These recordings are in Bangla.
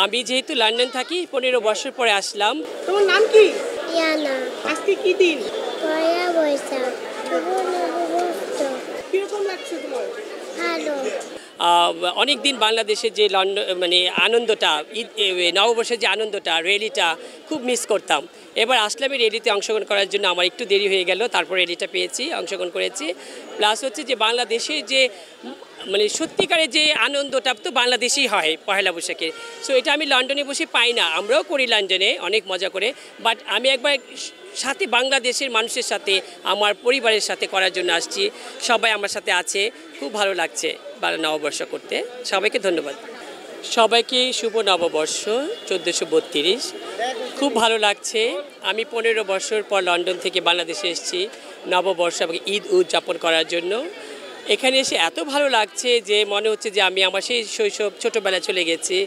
আমি যেহেতু লন্ডন থাকি 15 বছর পরে আসলাম। তোমার নাম কি? ইয়ানা। আজকে কি দিন? পয়লা বৈশাখ। শুভ নববর্ষ। কিরকম লাগছে তোমার? ভালো। অনেক দিন বাংলাদেশে যে মানে আনন্দটা, ঈদ নববর্ষের যে আনন্দটা, র্যালিটা খুব মিস করতাম। এবার আসলাম এই র্যালিতে অংশগ্রহণ করার জন্য। আমার একটু দেরি হয়ে গেল, তারপর র্যালিটা পেয়েছি, অংশগ্রহণ করেছি। প্লাস হচ্ছে যে বাংলাদেশের যে মানে সত্যিকারের যে আনন্দটা তো বাংলাদেশেই হয় পয়লা বৈশাখে। সো এটা আমি লন্ডনে বসে পাই না। আমরাও করি লন্ডনে অনেক মজা করে, বাট আমি একবার সাথে বাংলাদেশের মানুষের সাথে, আমার পরিবারের সাথে করার জন্য আসছি। সবাই আমার সাথে আছে, খুব ভালো লাগছে নববর্ষ করতে। সবাইকে ধন্যবাদ। সবাইকে শুভ নববর্ষ 1432। খুব ভালো লাগছে। আমি 15 বছর পর লন্ডন থেকে বাংলাদেশে এসেছি নববর্ষ এবং ঈদ উদযাপন করার জন্য। এখানে এসে এত ভালো লাগছে যে মনে হচ্ছে যে আমি আমার সেই শৈশব ছোটোবেলায় চলে গেছি।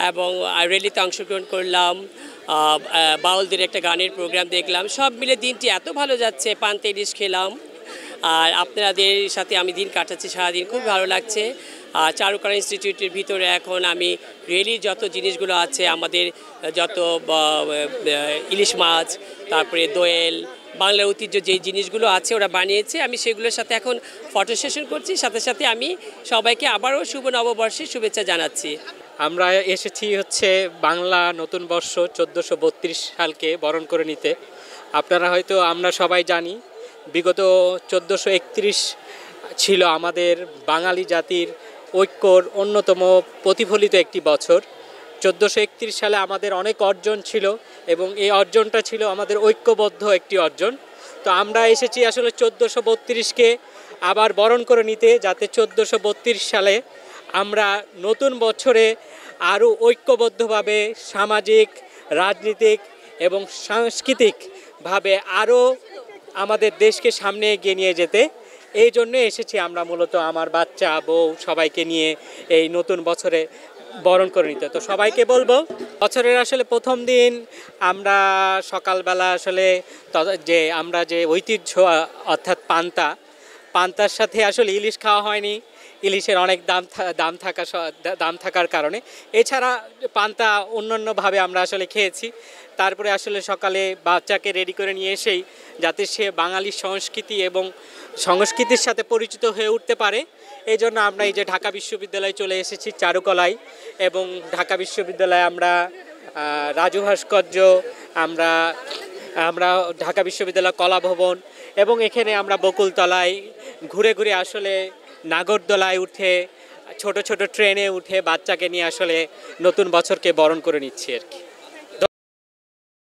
এবং র্যালিতে অংশগ্রহণ করলাম, বাউলদের একটা গানের প্রোগ্রাম দেখলাম। সব মিলে দিনটি এত ভালো যাচ্ছে। পান্তা ইলিশ খেলাম, আর আপনাদের সাথে আমি দিন কাটাচ্ছি সারাদিন, খুব ভালো লাগছে। চারুকলা ইনস্টিটিউটের ভিতরে এখন আমি রেলির যত জিনিসগুলো আছে, আমাদের যত ইলিশ মাছ, তারপরে দোয়েল, বাংলার ঐতিহ্য যে জিনিসগুলো আছে ওরা বানিয়েছে, আমি সেগুলোর সাথে এখন ফটো সেশন করছি। সাথে সাথে আমি সবাইকে আবারও শুভ নববর্ষের শুভেচ্ছা জানাচ্ছি। আমরা এসেছি হচ্ছে বাংলা নতুন বর্ষ 1432 সালকে বরণ করে নিতে। আপনারা হয়তো, আমরা সবাই জানি, বিগত 1431 ছিল আমাদের বাঙালি জাতির ঐক্যর অন্যতম প্রতিফলিত একটি বছর। 1431 সালে আমাদের অনেক অর্জন ছিল এবং এই অর্জনটা ছিল আমাদের ঐক্যবদ্ধ একটি অর্জন। তো আমরা এসেছি আসলে 1432কে আবার বরণ করে নিতে, যাতে 1432 সালে আমরা নতুন বছরে আরও ঐক্যবদ্ধভাবে সামাজিক, রাজনীতিক এবং সাংস্কৃতিকভাবে আরও আমাদের দেশকে সামনে এগিয়ে নিয়ে যেতে। এই জন্য এসেছি আমরা মূলত আমার বাচ্চা, বউ সবাইকে নিয়ে এই নতুন বছরে বরণ করে নিতে। তো সবাইকে বলবো, বছরের আসলে প্রথম দিন আমরা সকালবেলা আসলে আমরা যে ঐতিহ্য অর্থাৎ পান্তার সাথে আসলে ইলিশ খাওয়া হয়নি। ইলিশের অনেক দাম থাকার কারণে, এছাড়া পান্তা অন্যান্যভাবে আমরা আসলে খেয়েছি। তারপরে আসলে সকালে বাচ্চাকে রেডি করে নিয়ে এসেই যাতে সে বাঙালি সংস্কৃতি এবং সংস্কৃতির সাথে পরিচিত হয়ে উঠতে পারে, এই জন্য আমরা এই যে ঢাকা বিশ্ববিদ্যালয়ে চলে এসেছি চারুকলায়। এবং ঢাকা বিশ্ববিদ্যালয়ে আমরা রাজু ভাস্কর্য, আমরা ঢাকা বিশ্ববিদ্যালয় কলা ভবন এবং এখানে আমরা বকুলতলায় ঘুরে ঘুরে আসলে নাগরদোলায় উঠে, ছোট ছোট ট্রেনে উঠে বাচ্চাকে নিয়ে আসলে নতুন বছরকে বরণ করে নিচ্ছি আর কি।